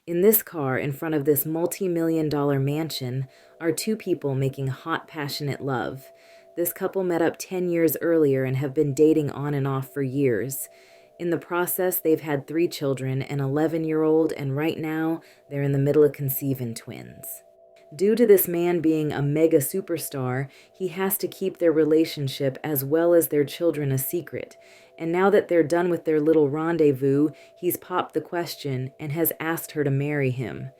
In this car, in front of this multi-million-dollar mansion, are two people making hot, passionate love. This couple met up 10 years earlier and have been dating on and off for years. In the process, they've had 3 children, an 11-year-old, and right now, they're in the middle of conceiving twins. Due to this man being a mega superstar, he has to keep their relationship as well as their children a secret. And now that they're done with their little rendezvous, he's popped the question and has asked her to marry him.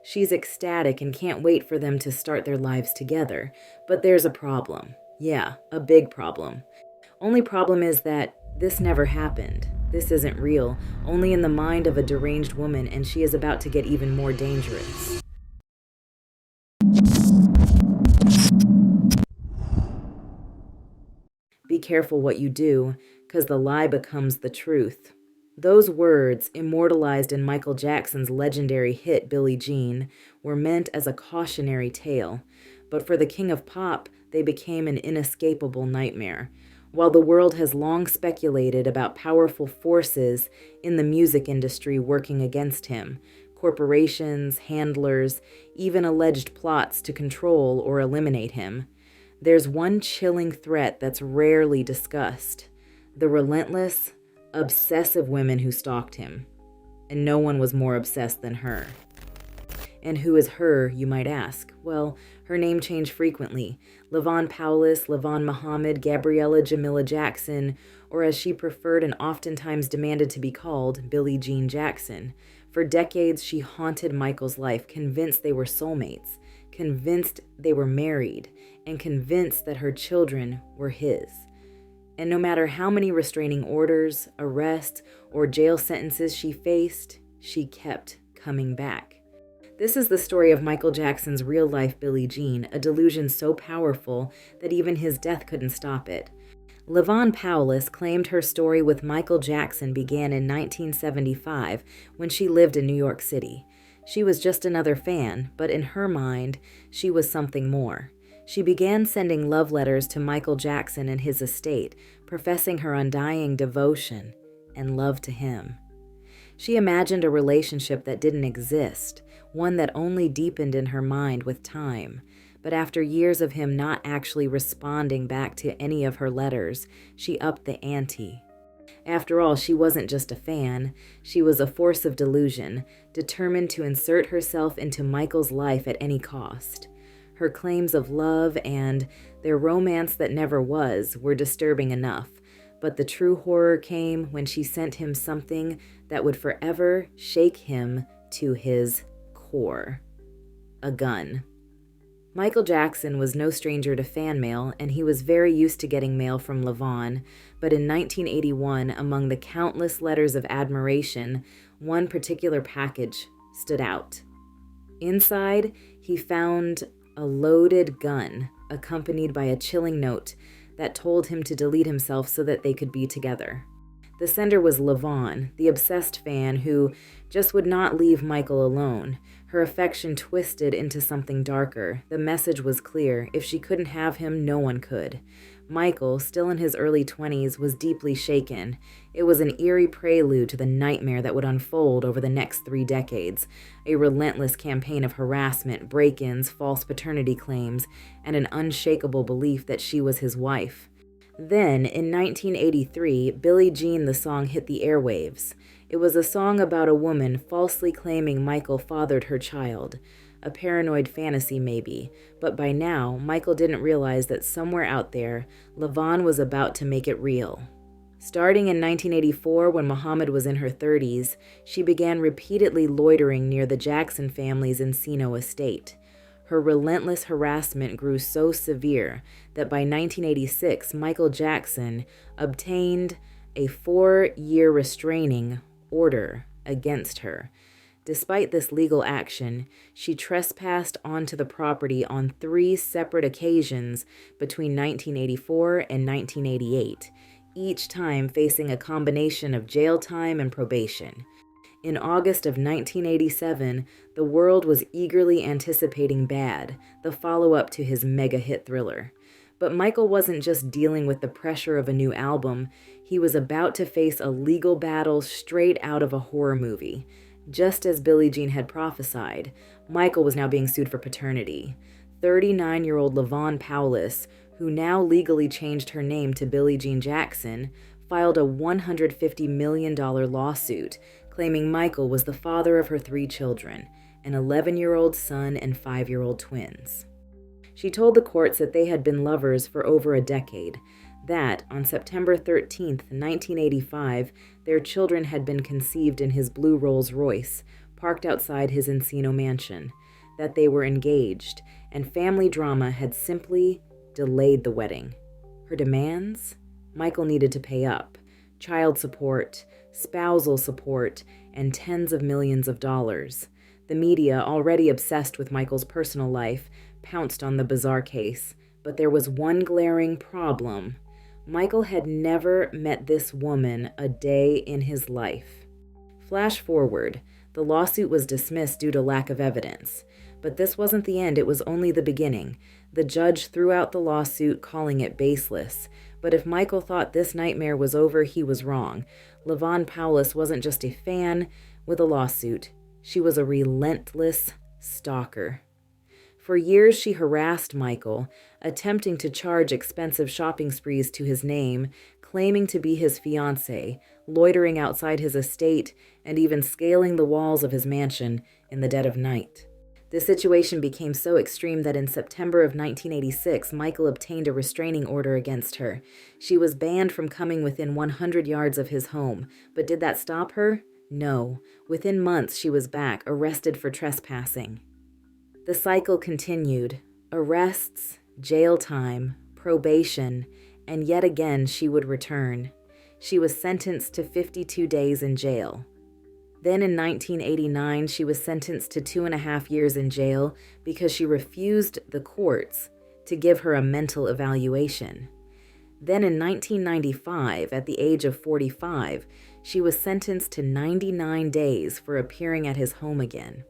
She's ecstatic and can't wait for them to start their lives together. But there's a problem. Yeah, a big problem. Only problem is that this never happened. This isn't real, only in the mind of a deranged woman, and she is about to get even more dangerous. Be careful what you do, 'cause the lie becomes the truth. Those words, immortalized in Michael Jackson's legendary hit Billie Jean, were meant as a cautionary tale, but for the king of pop, they became an inescapable nightmare. While the world has long speculated about powerful forces in the music industry working against him, corporations, handlers, even alleged plots to control or eliminate him, there's one chilling threat that's rarely discussed: the relentless, obsessive women who stalked him. And no one was more obsessed than her. And who is her, you might ask? Well, her name changed frequently. Lavon Powlis, Lavon Muhammad, Gabriella Jamila Jackson, or as she preferred and oftentimes demanded to be called, Billie Jean Jackson. For decades, she haunted Michael's life, convinced they were soulmates, convinced they were married, and convinced that her children were his. And no matter how many restraining orders, arrests, or jail sentences she faced, she kept coming back. This is the story of Michael Jackson's real-life Billie Jean, a delusion so powerful that even his death couldn't stop it. Lavon Powlis claimed her story with Michael Jackson began in 1975 when she lived in New York City. She was just another fan, but in her mind, she was something more. She began sending love letters to Michael Jackson and his estate, professing her undying devotion and love to him. She imagined a relationship that didn't exist, one that only deepened in her mind with time. But after years of him not actually responding back to any of her letters, she upped the ante. After all, she wasn't just a fan, she was a force of delusion, determined to insert herself into Michael's life at any cost. Her claims of love and their romance that never was were disturbing enough, but the true horror came when she sent him something that would forever shake him to his core: a gun. Michael Jackson was no stranger to fan mail, and he was very used to getting mail from Lavon, but in 1981, among the countless letters of admiration, one particular package stood out. Inside, he found a loaded gun, accompanied by a chilling note that told him to delete himself so that they could be together. The sender was Lavon, the obsessed fan who just would not leave Michael alone. Her affection twisted into something darker. The message was clear: if she couldn't have him, no one could. Michael, still in his early 20s, was deeply shaken. It was an eerie prelude to the nightmare that would unfold over the next 3 decades, a relentless campaign of harassment, break-ins, false paternity claims, and an unshakable belief that she was his wife. Then, in 1983, Billie Jean the song hit the airwaves. It was a song about a woman falsely claiming Michael fathered her child. A paranoid fantasy maybe, but by now, Michael didn't realize that somewhere out there, Lavon was about to make it real. Starting in 1984, when Muhammad was in her 30s, she began repeatedly loitering near the Jackson family's Encino estate. Her relentless harassment grew so severe that by 1986, Michael Jackson obtained a 4-year restraining order against her. Despite this legal action, she trespassed onto the property on 3 separate occasions between 1984 and 1988, each time facing a combination of jail time and probation. In August of 1987, the world was eagerly anticipating Bad, the follow-up to his mega-hit thriller. But Michael wasn't just dealing with the pressure of a new album, he was about to face a legal battle straight out of a horror movie. Just as Billie Jean had prophesied, Michael was now being sued for paternity. 39-year-old Lavon Powlis, who now legally changed her name to Billie Jean Jackson, filed a $150 million lawsuit, claiming Michael was the father of her 3 children, an 11-year-old son and 5-year-old twins. She told the courts that they had been lovers for over a decade, that on September 13, 1985, their children had been conceived in his blue Rolls-Royce, parked outside his Encino mansion, that they were engaged, and family drama had simply delayed the wedding. Her demands? Michael needed to pay up. Child support, spousal support, and tens of millions of dollars. The media, already obsessed with Michael's personal life, pounced on the bizarre case. But there was one glaring problem. Michael had never met this woman a day in his life. Flash forward. The lawsuit was dismissed due to lack of evidence. But this wasn't the end, it was only the beginning. The judge threw out the lawsuit, calling it baseless. But if Michael thought this nightmare was over, he was wrong. Lavon Powlis wasn't just a fan with a lawsuit. She was a relentless stalker. For years, she harassed Michael, attempting to charge expensive shopping sprees to his name, claiming to be his fiancée, loitering outside his estate, and even scaling the walls of his mansion in the dead of night. The situation became so extreme that in September of 1986, Michael obtained a restraining order against her. She was banned from coming within 100 yards of his home. But did that stop her? No. Within months, she was back, arrested for trespassing. The cycle continued. Arrests, jail time, probation, and yet again she would return. She was sentenced to 52 days in jail. Then in 1989, she was sentenced to 2.5 years in jail because she refused the courts to give her a mental evaluation. Then in 1995, at the age of 45, she was sentenced to 99 days for appearing at his home again.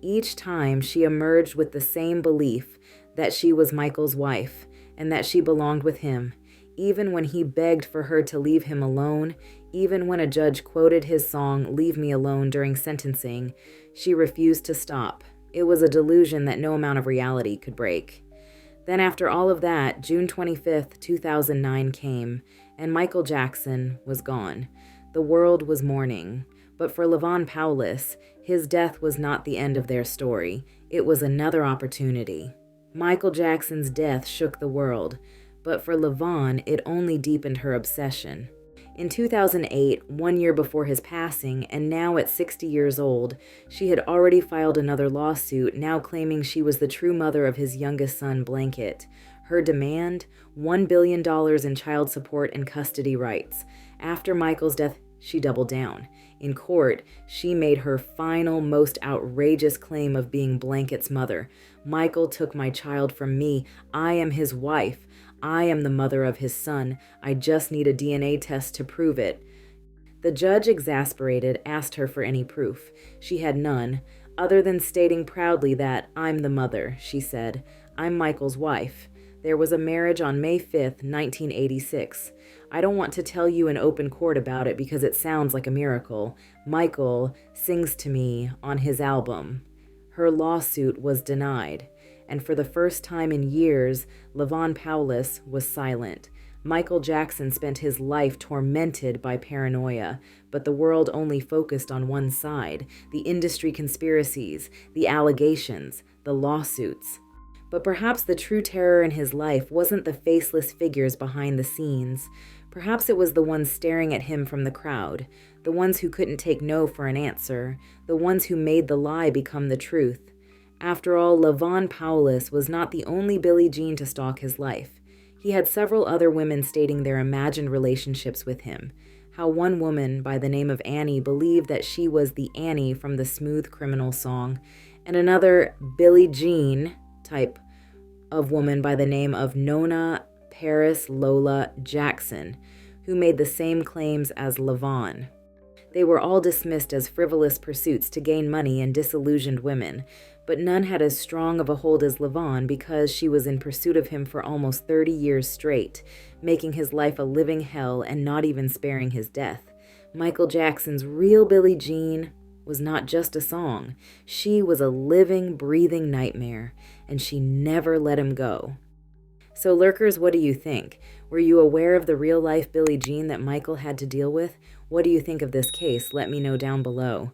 Each time, she emerged with the same belief that she was Michael's wife and that she belonged with him, even when he begged for her to leave him alone. Even when a judge quoted his song, "Leave Me Alone," during sentencing, she refused to stop. It was a delusion that no amount of reality could break. Then after all of that, June 25th, 2009 came, and Michael Jackson was gone. The world was mourning. But for Lavon Powlis, his death was not the end of their story. It was another opportunity. Michael Jackson's death shook the world, but for Lavon, it only deepened her obsession. In 2008, 1 year before his passing, and now at 60 years old, she had already filed another lawsuit, now claiming she was the true mother of his youngest son, Blanket. Her demand? $1 billion in child support and custody rights. After Michael's death, she doubled down. In court, she made her final, most outrageous claim of being Blanket's mother. "Michael took my child from me. I am his wife. I am the mother of his son. I just need a DNA test to prove it." The judge, exasperated, asked her for any proof. She had none, other than stating proudly that, "I'm the mother," she said. "I'm Michael's wife. There was a marriage on May 5th, 1986. I don't want to tell you in open court about it because it sounds like a miracle. Michael sings to me on his album." Her lawsuit was denied, and for the first time in years, Lavon Powlis was silent. Michael Jackson spent his life tormented by paranoia, but the world only focused on one side: the industry conspiracies, the allegations, the lawsuits. But perhaps the true terror in his life wasn't the faceless figures behind the scenes. Perhaps it was the ones staring at him from the crowd, the ones who couldn't take no for an answer, the ones who made the lie become the truth. After all, Lavon Powlis was not the only Billie Jean to stalk his life. He had several other women stating their imagined relationships with him. How one woman by the name of Annie believed that she was the Annie from the Smooth Criminal song, and another Billie Jean type of woman by the name of Nona Paris Lola Jackson, who made the same claims as Lavon. They were all dismissed as frivolous pursuits to gain money and disillusioned women, but none had as strong of a hold as Lavon because she was in pursuit of him for almost 30 years straight, making his life a living hell and not even sparing his death. Michael Jackson's real Billie Jean was not just a song. She was a living, breathing nightmare, and she never let him go. So lurkers, what do you think? Were you aware of the real-life Billie Jean that Michael had to deal with? What do you think of this case? Let me know down below.